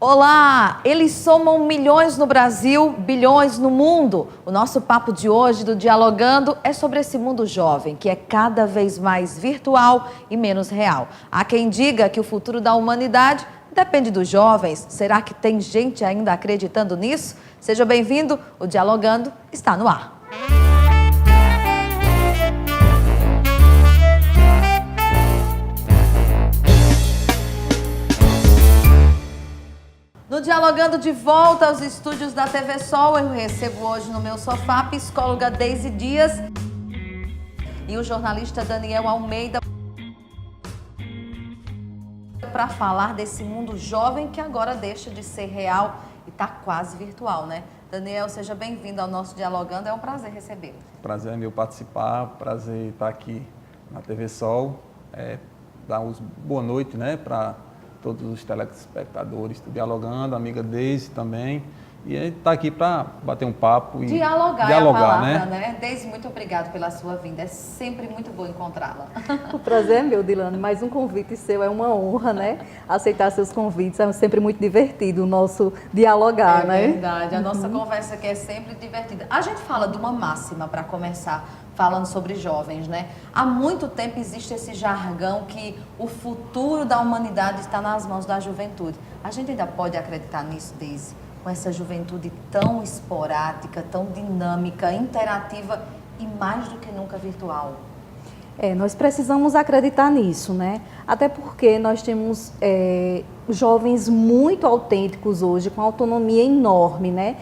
Olá! Eles somam milhões no Brasil, bilhões no mundo. O nosso papo de hoje do Dialogando é sobre esse mundo jovem, que é cada vez mais virtual e menos real. Há quem diga que o futuro da humanidade depende dos jovens. Será que tem gente ainda acreditando nisso? Seja bem-vindo, o Dialogando está no ar. No Dialogando de volta aos estúdios da TV Sol, eu recebo hoje no meu sofá a psicóloga Deise Dias e o jornalista Daniel Almeida para falar desse mundo jovem que agora deixa de ser real e está quase virtual, né? Daniel, seja bem-vindo ao nosso Dialogando, é um prazer recebê-lo. Prazer é meu participar, prazer estar aqui na TV Sol, dar boa noite, né, para todos os telespectadores do Dialogando, a amiga Deise também, e a gente está aqui para bater um papo e dialogar é a palavra, né? Deise, muito obrigada pela sua vinda, é sempre muito bom encontrá-la. O prazer é meu, Dilane, mais um convite seu é uma honra, né? Aceitar seus convites, é sempre muito divertido o nosso dialogar, né? É verdade, a nossa conversa aqui é sempre divertida. A gente fala de uma máxima para começar, falando sobre jovens, né? Há muito tempo existe esse jargão que o futuro da humanidade está nas mãos da juventude. A gente ainda pode acreditar nisso, Deise? Com essa juventude tão esporádica, tão dinâmica, interativa e mais do que nunca virtual. Nós precisamos acreditar nisso, né? Até porque nós temos jovens muito autênticos hoje, com autonomia enorme, né?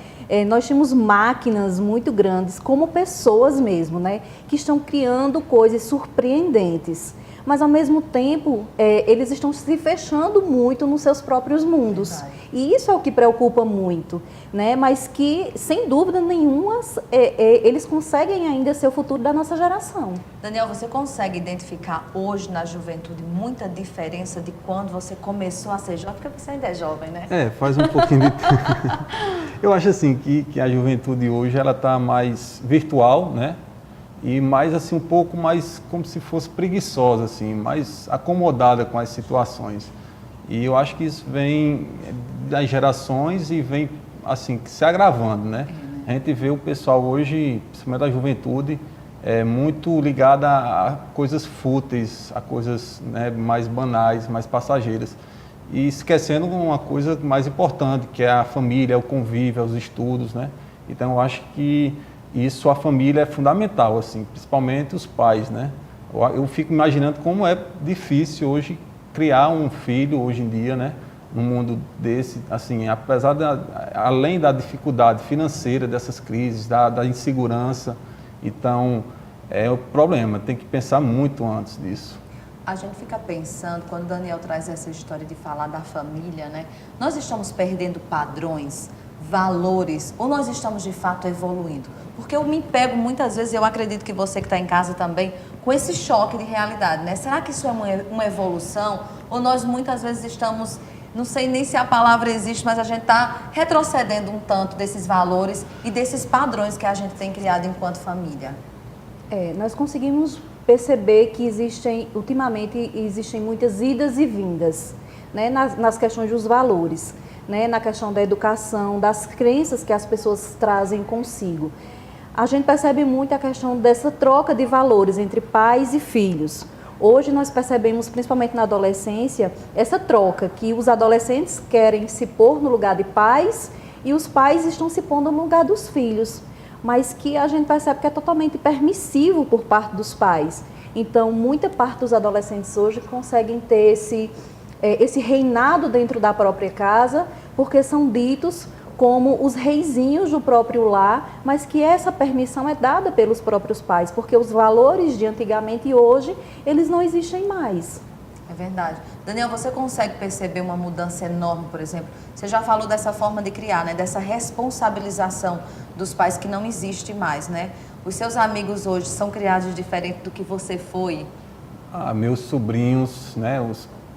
Nós temos máquinas muito grandes, como pessoas mesmo, né? Que estão criando coisas surpreendentes. Mas, ao mesmo tempo, eles estão se fechando muito nos seus próprios mundos. Verdade. E isso é o que preocupa muito, né? Mas que, sem dúvida nenhuma, eles conseguem ainda ser o futuro da nossa geração. Daniel, você consegue identificar hoje na juventude muita diferença de quando você começou a ser jovem? Porque você ainda é jovem, né? Faz um pouquinho de tempo. Eu acho assim que a juventude hoje ela está mais virtual, né? E mais assim, um pouco mais como se fosse preguiçosa, assim, mais acomodada com as situações. E eu acho que isso vem das gerações e vem assim se agravando, né? A gente vê o pessoal hoje, principalmente a juventude, muito ligada a coisas fúteis, a coisas, né, mais banais, mais passageiras. E esquecendo uma coisa mais importante, que é a família, o convívio, os estudos, né? Então eu acho que isso, a família é fundamental, assim, principalmente os pais, né? Eu fico imaginando como é difícil hoje criar um filho, hoje em dia, né? Num mundo desse, assim, apesar além da dificuldade financeira dessas crises, da insegurança, então, é o problema, tem que pensar muito antes disso. A gente fica pensando, quando o Daniel traz essa história de falar da família, né? Nós estamos perdendo padrões, valores, ou nós estamos de fato evoluindo? Porque eu me pego muitas vezes, eu acredito que você que está em casa também, com esse choque de realidade, né? Será que isso é uma evolução? Ou nós muitas vezes estamos, não sei nem se a palavra existe, mas a gente está retrocedendo um tanto desses valores e desses padrões que a gente tem criado enquanto família? Nós conseguimos perceber que ultimamente existem muitas idas e vindas, né? Nas questões dos valores, né? Na questão da educação, das crenças que as pessoas trazem consigo. A gente percebe muito a questão dessa troca de valores entre pais e filhos. Hoje nós percebemos, principalmente na adolescência, essa troca, que os adolescentes querem se pôr no lugar de pais e os pais estão se pondo no lugar dos filhos, mas que a gente percebe que é totalmente permissivo por parte dos pais. Então, muita parte dos adolescentes hoje conseguem ter esse reinado dentro da própria casa, porque são ditos como os reizinhos do próprio lar, mas que essa permissão é dada pelos próprios pais, porque os valores de antigamente e hoje, eles não existem mais. É verdade. Daniel, você consegue perceber uma mudança enorme, por exemplo? Você já falou dessa forma de criar, né? Dessa responsabilização dos pais que não existe mais, né? Os seus amigos hoje são criados diferente do que você foi? Meus sobrinhos, né?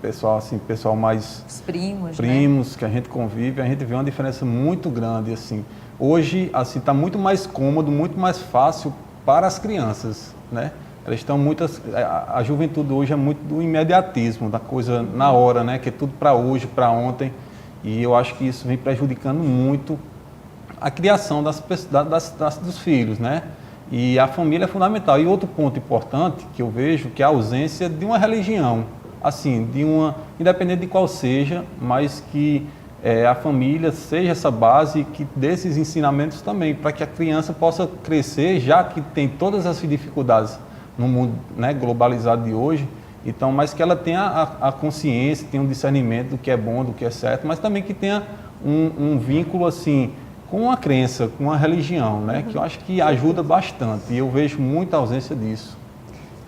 Pessoal mais... Os primos, né? Que a gente convive, a gente vê uma diferença muito grande, assim. Hoje, assim, está muito mais cômodo, muito mais fácil para as crianças, né? Elas estão a juventude hoje é muito do imediatismo, da coisa na hora, né? Que é tudo para hoje, para ontem. E eu acho que isso vem prejudicando muito a criação dos filhos, né? E a família é fundamental. E outro ponto importante que eu vejo, que é a ausência de uma religião, assim, independente de qual seja, mas que a família seja essa base que dê esses ensinamentos também, para que a criança possa crescer, já que tem todas as dificuldades no mundo, né, globalizado de hoje, então, mas que ela tenha a consciência, tenha um discernimento do que é bom, do que é certo, mas também que tenha um vínculo assim com a crença, com a religião, né, que eu acho que ajuda bastante, e eu vejo muita ausência disso.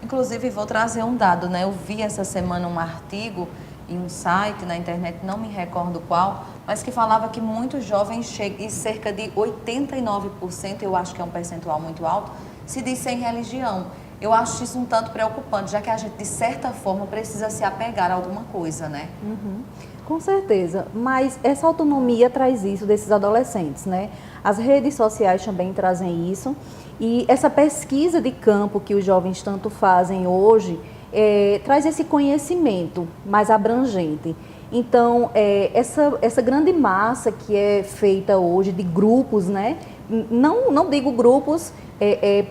Inclusive, vou trazer um dado, né? Eu vi essa semana um artigo em um site na internet, não me recordo qual, mas que falava que muitos jovens, e cerca de 89%, eu acho que é um percentual muito alto, se diz sem religião. Eu acho isso um tanto preocupante, já que a gente, de certa forma, precisa se apegar a alguma coisa, né? Com certeza, mas essa autonomia traz isso desses adolescentes, né? As redes sociais também trazem isso, e essa pesquisa de campo que os jovens tanto fazem hoje, traz esse conhecimento mais abrangente. Então, essa grande massa que é feita hoje de grupos, né? Não digo grupos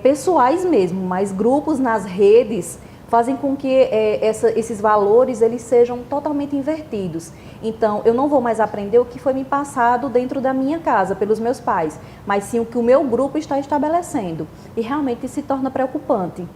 pessoais mesmo, mas grupos nas redes fazem com que esses valores eles sejam totalmente invertidos. Então, eu não vou mais aprender o que foi me passado dentro da minha casa, pelos meus pais, mas sim o que o meu grupo está estabelecendo. E realmente se torna preocupante,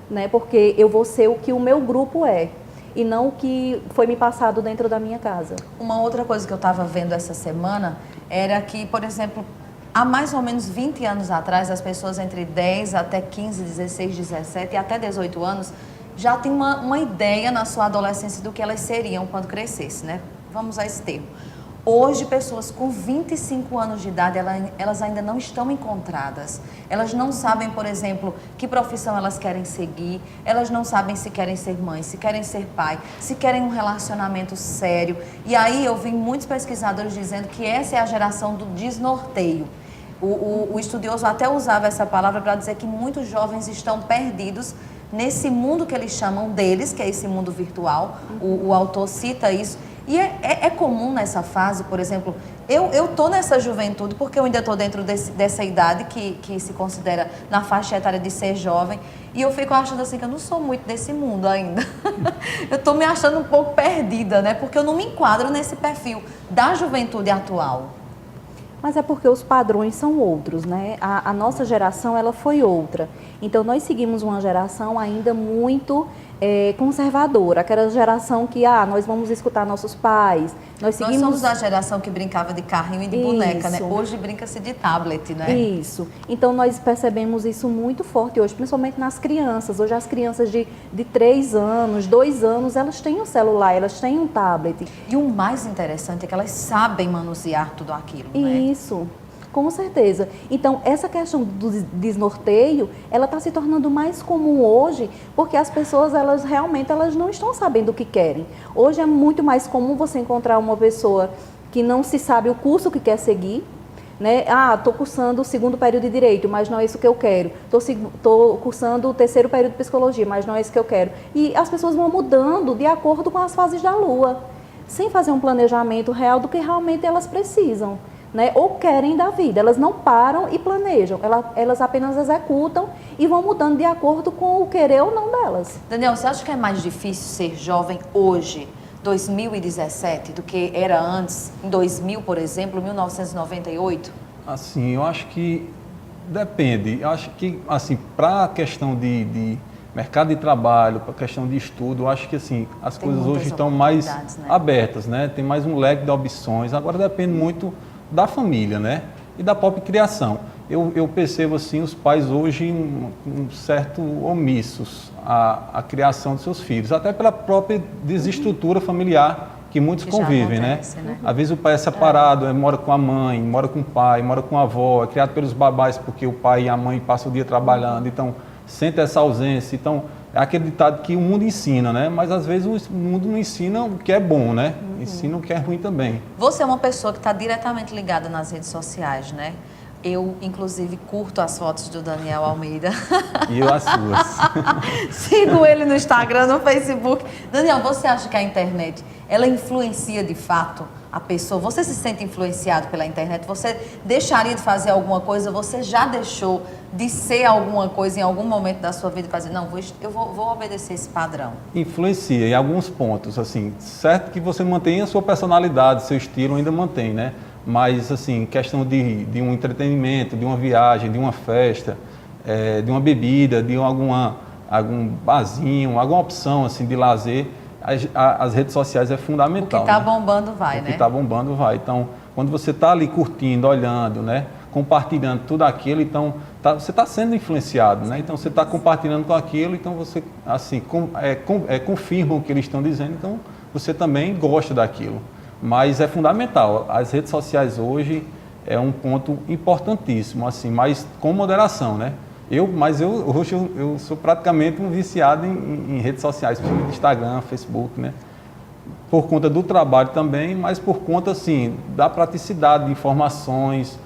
né? Porque eu vou ser o que o meu grupo é, e não o que foi me passado dentro da minha casa. Uma outra coisa que eu estava vendo essa semana era que, por exemplo, há mais ou menos 20 anos atrás, as pessoas entre 10 até 15, 16, 17 e até 18 anos já tinham uma ideia na sua adolescência do que elas seriam quando crescessem, né? Vamos a esse termo. Hoje, pessoas com 25 anos de idade, elas ainda não estão encontradas. Elas não sabem, por exemplo, que profissão elas querem seguir. Elas não sabem se querem ser mãe, se querem ser pai, se querem um relacionamento sério. E aí eu vi muitos pesquisadores dizendo que essa é a geração do desnorteio. O estudioso até usava essa palavra para dizer que muitos jovens estão perdidos nesse mundo que eles chamam deles, que é esse mundo virtual. O autor cita isso. E é comum nessa fase, por exemplo, eu estou nessa juventude porque eu ainda estou dentro dessa idade que se considera na faixa etária de ser jovem, e eu fico achando assim que eu não sou muito desse mundo ainda. Eu estou me achando um pouco perdida, né? Porque eu não me enquadro nesse perfil da juventude atual. Mas é porque os padrões são outros, né? A nossa geração, ela foi outra. Então, nós seguimos uma geração ainda muito conservadora. Aquela geração que, nós vamos escutar nossos pais. Nós somos a geração que brincava de carrinho e de boneca, né? Hoje brinca-se de tablet, né? Isso. Então, nós percebemos isso muito forte hoje, principalmente nas crianças. Hoje, as crianças de 3 anos, 2 anos, elas têm um celular, elas têm um tablet. E o mais interessante é que elas sabem manusear tudo aquilo, né? Isso. Com certeza. Então, essa questão do desnorteio, ela está se tornando mais comum hoje, porque as pessoas, elas não estão sabendo o que querem. Hoje é muito mais comum você encontrar uma pessoa que não se sabe o curso que quer seguir, né? Estou cursando o 2º período de Direito, mas não é isso que eu quero. Estou cursando o 3º período de Psicologia, mas não é isso que eu quero. E as pessoas vão mudando de acordo com as fases da Lua, sem fazer um planejamento real do que realmente elas precisam, né? Ou querem da vida. Elas não param e planejam, elas apenas executam e vão mudando de acordo com o querer ou não delas. Daniel, você acha que é mais difícil ser jovem hoje, 2017, do que era antes, em 2000, por exemplo, 1998? Assim, eu acho que depende. Eu acho que, assim, para a questão de mercado de trabalho, para a questão de estudo, eu acho que, assim, as coisas hoje estão mais abertas, né? Tem mais um leque de opções. Agora depende muito da família, né? E da própria criação. Eu percebo, assim, os pais hoje um certo omissos à criação dos seus filhos, até pela própria desestrutura familiar que muitos convivem, acontece, né? Às vezes o pai é separado, mora com a mãe, mora com o pai, mora com a avó, é criado pelos babás porque o pai e a mãe passam o dia trabalhando, então sente essa ausência. Então, é aquele ditado que o mundo ensina, né? Mas às vezes o mundo não ensina o que é bom, né? Ensina o que é ruim também. Você é uma pessoa que está diretamente ligada nas redes sociais, né? Eu, inclusive, curto as fotos do Daniel Almeida. E eu as suas. Sigo ele no Instagram, no Facebook. Daniel, você acha que a internet, ela influencia de fato a pessoa? Você se sente influenciado pela internet? Você deixaria de fazer alguma coisa? Você já deixou de ser alguma coisa em algum momento da sua vida e fazer, não, eu vou obedecer esse padrão? Influencia em alguns pontos, assim, certo que você mantém a sua personalidade, seu estilo ainda mantém, né? Mas, assim, questão de um entretenimento, de uma viagem, de uma festa, de uma bebida, de algum barzinho, alguma opção, assim, de lazer, as redes sociais é fundamental. O que está bombando vai, né? O que está bombando vai. Então, quando você está ali curtindo, olhando, né? Compartilhando tudo aquilo, então, você está sendo influenciado, né? Então, você está compartilhando com aquilo, então você, assim, confirma o que eles estão dizendo, então, você também gosta daquilo. Mas é fundamental. As redes sociais hoje é um ponto importantíssimo, assim, mas com moderação, né? Hoje eu sou praticamente um viciado em redes sociais, principalmente Instagram, Facebook, né? Por conta do trabalho também, mas por conta, assim, da praticidade de informações,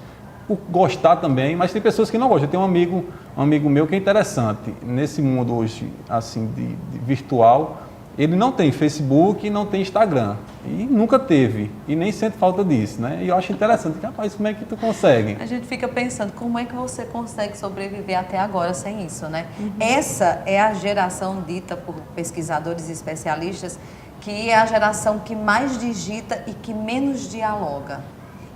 por gostar também, mas tem pessoas que não gostam. Eu tenho um amigo meu que é interessante, nesse mundo hoje, assim, de virtual, ele não tem Facebook e não tem Instagram. E nunca teve. E nem sente falta disso, né? E eu acho interessante. Rapaz, como é que tu consegue? A gente fica pensando, como é que você consegue sobreviver até agora sem isso, né? Essa é a geração dita por pesquisadores e especialistas que é a geração que mais digita e que menos dialoga.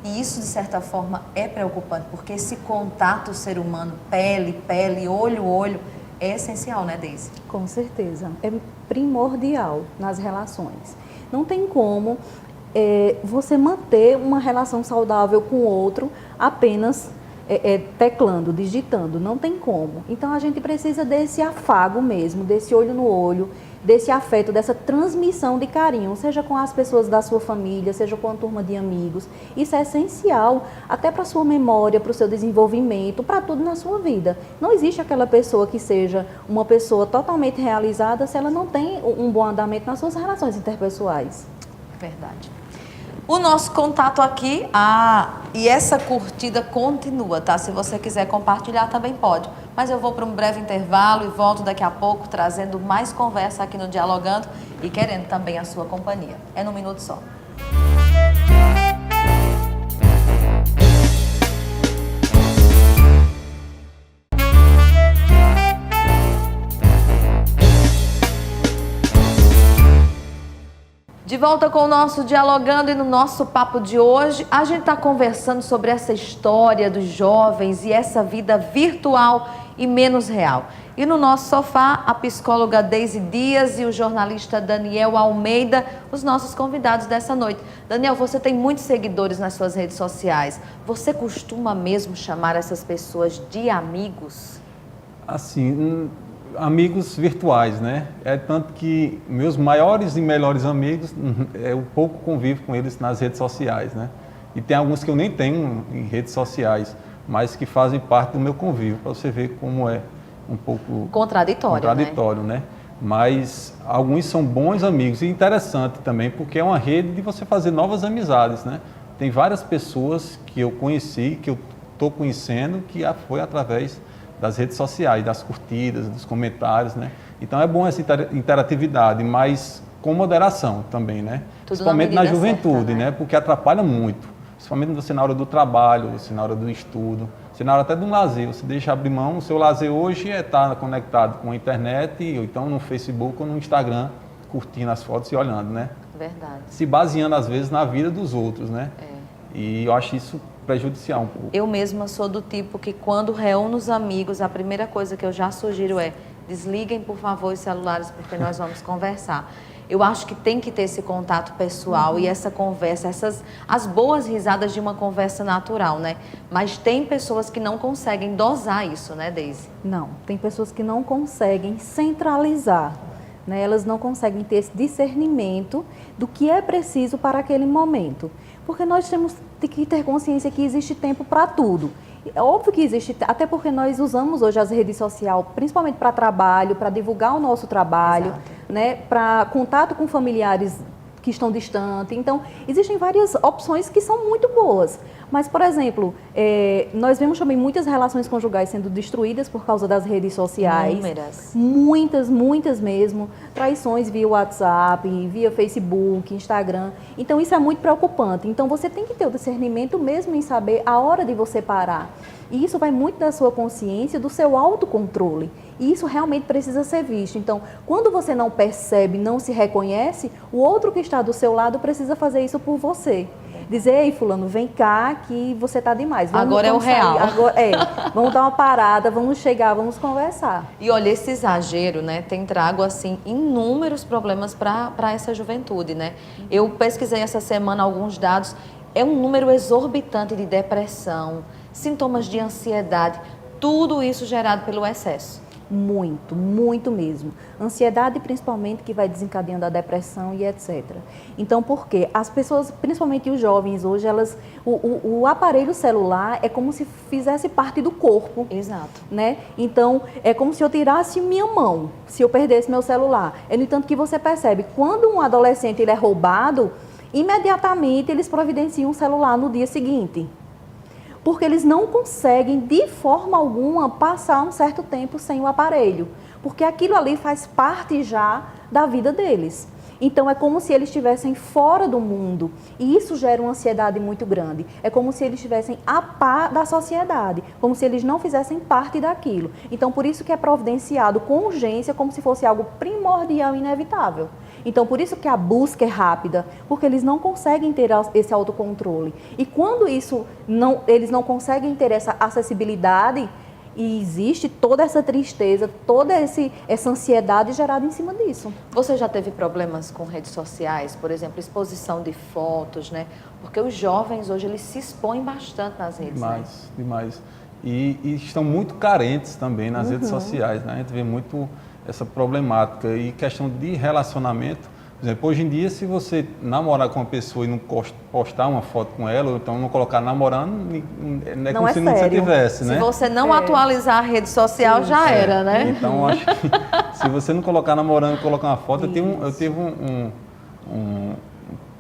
E isso, de certa forma, é preocupante, porque esse contato ser humano, pele, olho, é essencial, né, Deise? Com certeza. É primordial nas relações. Não tem como você manter uma relação saudável com o outro apenas teclando, digitando. Não tem como. Então, a gente precisa desse afago mesmo, desse olho no olho, desse afeto, dessa transmissão de carinho, seja com as pessoas da sua família, seja com a turma de amigos. Isso é essencial, até para a sua memória, para o seu desenvolvimento, para tudo na sua vida. Não existe aquela pessoa que seja uma pessoa totalmente realizada se ela não tem um bom andamento nas suas relações interpessoais. Verdade. O nosso contato aqui, e essa curtida continua, tá? Se você quiser compartilhar, também pode. Mas eu vou para um breve intervalo e volto daqui a pouco trazendo mais conversa aqui no Dialogando e querendo também a sua companhia. É num minuto só. De volta com o nosso Dialogando e no nosso papo de hoje, a gente está conversando sobre essa história dos jovens e essa vida virtual e menos real. E no nosso sofá, a psicóloga Deise Dias e o jornalista Daniel Almeida, os nossos convidados dessa noite. Daniel, você tem muitos seguidores nas suas redes sociais. Você costuma mesmo chamar essas pessoas de amigos? Assim, amigos virtuais, né? É tanto que meus maiores e melhores amigos, eu pouco convivo com eles nas redes sociais, né? E tem alguns que eu nem tenho em redes sociais, mas que fazem parte do meu convívio, para você ver como é um pouco contraditório, né? Mas alguns são bons amigos e interessante também, porque é uma rede de você fazer novas amizades, né? Tem várias pessoas que eu conheci, que eu estou conhecendo, que foi através das redes sociais, das curtidas, dos comentários, né? Então é bom essa interatividade, mas com moderação também, né? Principalmente na juventude, certa, né? Porque atrapalha muito. Principalmente você na hora do trabalho, você na hora do estudo, você na hora até de um lazer. Você deixa abrir mão, o seu lazer hoje é estar conectado com a internet, ou então no Facebook ou no Instagram, curtindo as fotos e olhando, né? Verdade. Se baseando às vezes na vida dos outros, né? E eu acho isso prejudicial um pouco. Eu mesma sou do tipo que quando reúno os amigos, a primeira coisa que eu já sugiro é desliguem, por favor, os celulares, porque nós vamos conversar. Eu acho que tem que ter esse contato pessoal e essa conversa, as boas risadas de uma conversa natural, né? Mas tem pessoas que não conseguem dosar isso, né, Deise? Não, tem pessoas que não conseguem centralizar, né? Elas não conseguem ter esse discernimento do que é preciso para aquele momento. Porque nós temos que ter consciência que existe tempo para tudo. É óbvio que existe, até porque nós usamos hoje as redes sociais, principalmente para trabalho, para divulgar o nosso trabalho, né, para contato com familiares que estão distantes. Então, existem várias opções que são muito boas. Mas, por exemplo, nós vemos também muitas relações conjugais sendo destruídas por causa das redes sociais. Inúmeras. Muitas mesmo. Traições via WhatsApp, via Facebook, Instagram. Então, isso é muito preocupante. Então, você tem que ter o discernimento mesmo em saber a hora de você parar. E isso vai muito da sua consciência, do seu autocontrole. E isso realmente precisa ser visto. Então, quando você não percebe, não se reconhece, o outro que está do seu lado precisa fazer isso por você. Dizer, ei, fulano, vem cá que você está demais. Agora é o real. Agora, vamos dar uma parada, vamos chegar, vamos conversar. E olha, esse exagero, né, tem trago, assim, inúmeros problemas para essa juventude, né? Eu pesquisei essa semana alguns dados, é um número exorbitante de depressão, sintomas de ansiedade, tudo isso gerado pelo excesso. Muito mesmo. Ansiedade, principalmente, que vai desencadeando a depressão e etc. Então, por quê? As pessoas, principalmente os jovens hoje, o aparelho celular é como se fizesse parte do corpo. Exato. Né? Então, é como se eu tirasse minha mão, se eu perdesse meu celular. No entanto, que você percebe, quando um adolescente ele é roubado, imediatamente eles providenciam um celular no dia seguinte. Porque eles não conseguem, de forma alguma, passar um certo tempo sem o aparelho. Porque aquilo ali faz parte já da vida deles. Então, é como se eles estivessem fora do mundo. E isso gera uma ansiedade muito grande. É como se eles estivessem a par da sociedade. Como se eles não fizessem parte daquilo. Então, por isso que é providenciado com urgência, como se fosse algo primordial e inevitável. Então, por isso que a busca é rápida, porque eles não conseguem ter esse autocontrole. E quando eles não conseguem ter essa acessibilidade, e existe toda essa tristeza, toda essa ansiedade gerada em cima disso. Você já teve problemas com redes sociais, por exemplo, exposição de fotos, né? Porque os jovens hoje, eles se expõem bastante nas redes, Demais. E estão muito carentes também nas redes sociais, né? A gente vê muito essa problemática e questão de relacionamento. Por exemplo, hoje em dia, se você namorar com uma pessoa e não postar uma foto com ela, ou então não colocar namorando, é como se não você tivesse, né? Se você não atualizar a rede social, já era, né? Então, acho que se você não colocar namorando e colocar uma foto, eu tive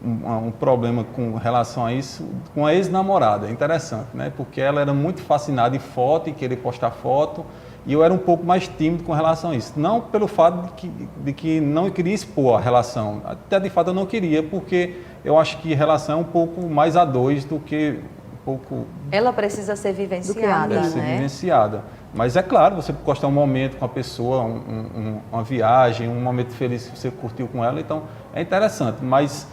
um problema com relação a isso com a ex-namorada. É interessante, né? Porque ela era muito fascinada em foto e querer postar foto. E eu era um pouco mais tímido com relação a isso. Não pelo fato de que não queria expor a relação. Até de fato eu não queria, porque eu acho que relação é um pouco mais a dois do que um pouco... Ela precisa ser vivenciada, Deve ser vivenciada. Mas é claro, você gostar um momento com a pessoa, uma viagem, um momento feliz que você curtiu com ela, então é interessante. Mas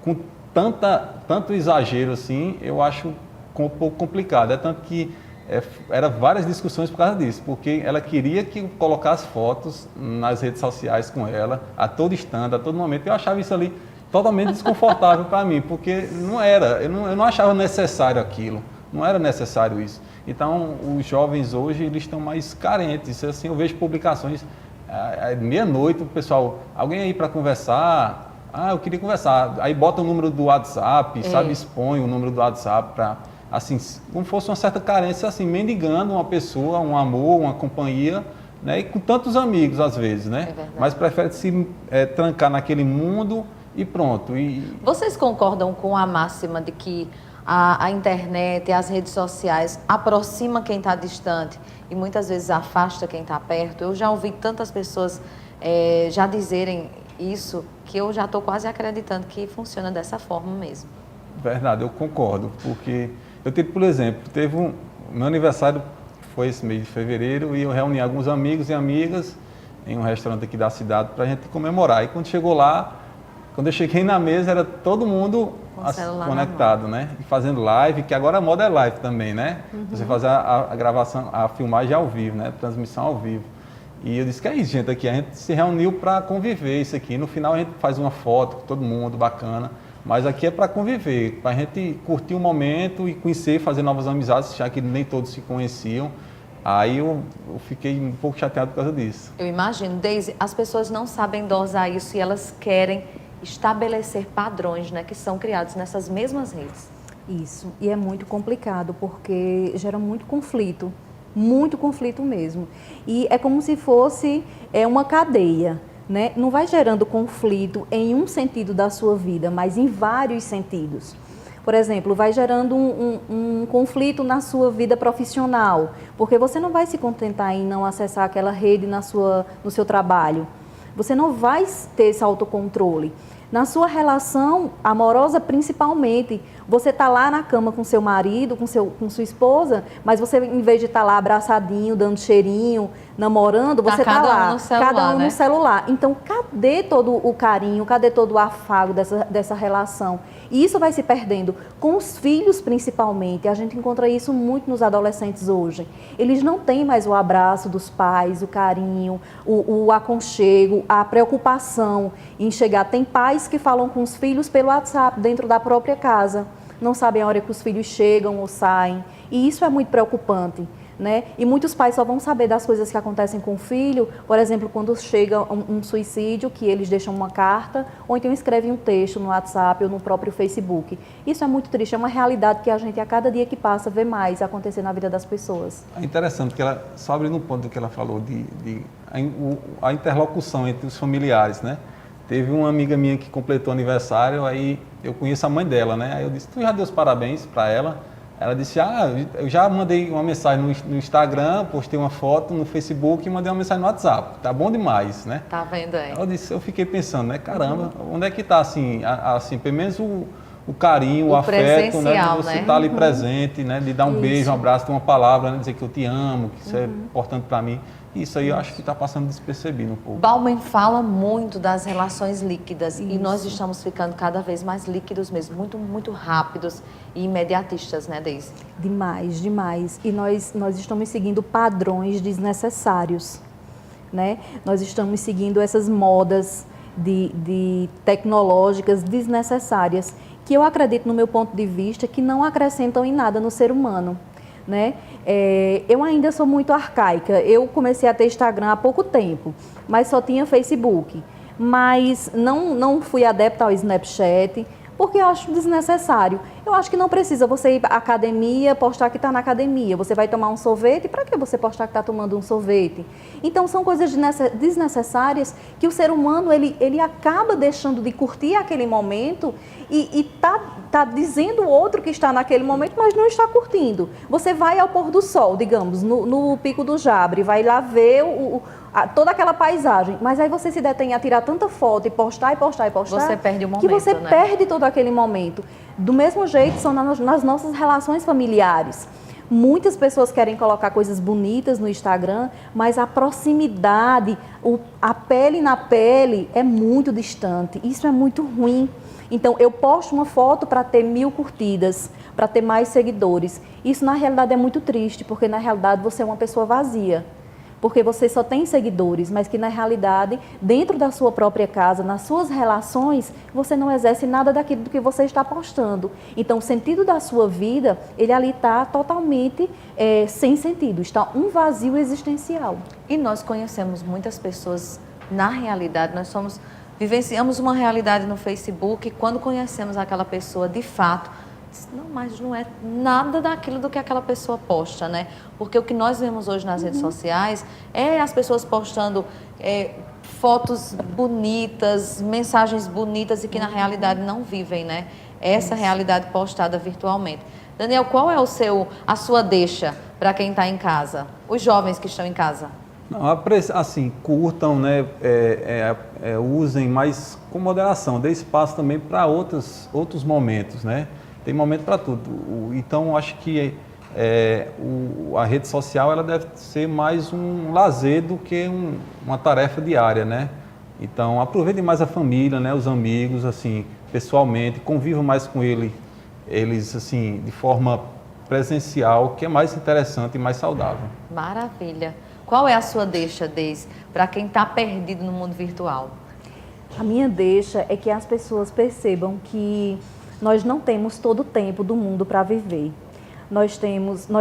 com tanto exagero assim, eu acho um pouco complicado. É tanto que era várias discussões por causa disso, porque ela queria que eu colocasse fotos nas redes sociais com ela, a todo instante, a todo momento. Eu achava isso ali totalmente desconfortável para mim, porque não era, eu não achava necessário aquilo, não era necessário isso. Então, os jovens hoje, eles estão mais carentes. Assim, eu vejo publicações, meia-noite, o pessoal, alguém aí para conversar? Ah, eu queria conversar. Aí bota o número do WhatsApp, sabe, expõe o número do WhatsApp para... assim, como fosse uma certa carência, assim, mendigando uma pessoa, um amor, uma companhia, né? E com tantos amigos, às vezes, né? Mas prefere se trancar naquele mundo e pronto. Vocês concordam com a máxima de que a internet e as redes sociais aproximam quem está distante e muitas vezes afasta quem está perto? Eu já ouvi tantas pessoas já dizerem isso, que eu já estou quase acreditando que funciona dessa forma mesmo. Verdade, eu concordo, porque... Eu tive, por exemplo, meu aniversário foi esse mês de fevereiro e eu reuni alguns amigos e amigas em um restaurante aqui da cidade para a gente comemorar. E quando chegou lá, quando eu cheguei na mesa, era todo mundo conectado, né? E fazendo live, que agora a moda é live também, né? Você fazer a gravação, a filmagem ao vivo, né? Transmissão ao vivo. E eu disse, que é isso, gente, aqui a gente se reuniu para conviver isso aqui. No final a gente faz uma foto com todo mundo, bacana. Mas aqui é para conviver, para a gente curtir o momento e conhecer, fazer novas amizades, já que nem todos se conheciam. Aí eu fiquei um pouco chateado por causa disso. Eu imagino, Deise, as pessoas não sabem dosar isso e elas querem estabelecer padrões, né, que são criados nessas mesmas redes. Isso, e é muito complicado, porque gera muito conflito mesmo. E é como se fosse uma cadeia. Né? Não vai gerando conflito em um sentido da sua vida, mas em vários sentidos. Por exemplo, vai gerando um conflito na sua vida profissional, porque você não vai se contentar em não acessar aquela rede no seu trabalho. Você não vai ter esse autocontrole. Na sua relação amorosa, principalmente, você está lá na cama com seu marido, com sua esposa, mas você, em vez de estar lá abraçadinho, dando cheirinho, namorando, você está lá, cada um no celular. Então, cadê todo o carinho, cadê todo o afago dessa relação? E isso vai se perdendo com os filhos, principalmente. A gente encontra isso muito nos adolescentes hoje. Eles não têm mais o abraço dos pais, o carinho, o aconchego, a preocupação em chegar. Tem pais que falam com os filhos pelo WhatsApp, dentro da própria casa. Não sabem a hora que os filhos chegam ou saem. E isso é muito preocupante, né? E muitos pais só vão saber das coisas que acontecem com o filho, por exemplo, quando chega um suicídio, que eles deixam uma carta, ou então escrevem um texto no WhatsApp ou no próprio Facebook. Isso é muito triste, é uma realidade que a gente, a cada dia que passa, vê mais acontecer na vida das pessoas. É interessante que ela, só abrindo um ponto do que ela falou, a interlocução entre os familiares, né? Teve uma amiga minha que completou aniversário, aí eu conheço a mãe dela, né? Aí eu disse, tu já deu os parabéns para ela? Ela disse, eu já mandei uma mensagem no Instagram, postei uma foto no Facebook e mandei uma mensagem no WhatsApp. Tá bom demais, né? Tá vendo aí? Eu fiquei pensando, né? Caramba, onde é que tá assim pelo menos o carinho, o afeto, né? De você estar ali presente, né? De dar um beijo, um abraço, ter uma palavra, né? Dizer que eu te amo, que isso é importante para mim. Isso aí eu acho que está passando despercebido um pouco. Bauman fala muito das relações líquidas e nós estamos ficando cada vez mais líquidos mesmo, muito, muito rápidos e imediatistas, né, Deise? Demais, demais. E nós estamos seguindo padrões desnecessários, né? Nós estamos seguindo essas modas de tecnológicas desnecessárias, que eu acredito, no meu ponto de vista, que não acrescentam em nada no ser humano, né? Eu ainda sou muito arcaica. Eu comecei a ter Instagram há pouco tempo, mas só tinha Facebook. Mas não fui adepta ao Snapchat, porque eu acho desnecessário. Eu acho que não precisa você ir à academia, postar que está na academia. Você vai tomar um sorvete, para que você postar que está tomando um sorvete? Então, são coisas desnecessárias que o ser humano ele acaba deixando de curtir aquele momento e tá dizendo o outro que está naquele momento, mas não está curtindo. Você vai ao pôr do sol, digamos, no Pico do Jabre, vai lá ver toda aquela paisagem, mas aí você se detém a tirar tanta foto e postar, você perde o momento, que você perde todo aquele momento. Do mesmo jeito são nas nossas relações familiares. Muitas pessoas querem colocar coisas bonitas no Instagram, mas a proximidade, a pele na pele é muito distante. Isso é muito ruim. Então, eu posto uma foto para ter 1000 curtidas, para ter mais seguidores. Isso, na realidade, é muito triste, porque, na realidade, você é uma pessoa vazia. Porque você só tem seguidores, mas que, na realidade, dentro da sua própria casa, nas suas relações, você não exerce nada daquilo do que você está postando. Então, o sentido da sua vida, ele ali está totalmente sem sentido. Está um vazio existencial. E nós conhecemos muitas pessoas, na realidade, vivenciamos uma realidade no Facebook e quando conhecemos aquela pessoa de fato, não, mas não é nada daquilo do que aquela pessoa posta, né? Porque o que nós vemos hoje nas redes sociais é as pessoas postando fotos bonitas, mensagens bonitas e que na realidade não vivem, né? Essa realidade postada virtualmente. Daniel, qual é a sua deixa para quem está em casa? Os jovens que estão em casa? Não, assim, curtam, né, usem, mas com moderação, dê espaço também para outros momentos, né? Tem momento para tudo. Então, acho que a rede social ela deve ser mais um lazer do que uma tarefa diária, né? Então, aproveite mais a família, né, os amigos, assim, pessoalmente, convivam mais com eles, assim, de forma presencial, que é mais interessante e mais saudável. Maravilha. Qual é a sua deixa, Deise, para quem está perdido no mundo virtual? A minha deixa é que as pessoas percebam que nós não temos todo o tempo do mundo para viver. Nós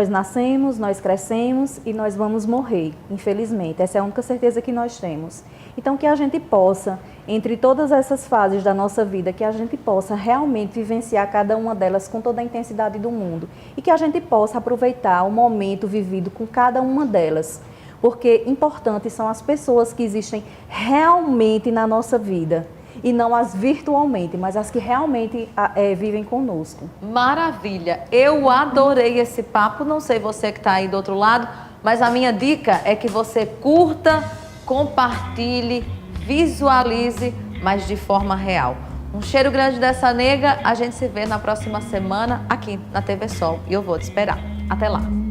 nascemos, nós crescemos e nós vamos morrer, infelizmente. Essa é a única certeza que nós temos. Então, que a gente possa, entre todas essas fases da nossa vida, que a gente possa realmente vivenciar cada uma delas com toda a intensidade do mundo. E que a gente possa aproveitar o momento vivido com cada uma delas. Porque importantes são as pessoas que existem realmente na nossa vida. e não as virtualmente, mas as que realmente vivem conosco. Maravilha! Eu adorei esse papo. Não sei você que está aí do outro lado, mas a minha dica é que você curta, compartilhe, visualize, mas de forma real. Um cheiro grande dessa nega. A gente se vê na próxima semana aqui na TV Sol e eu vou te esperar. Até lá!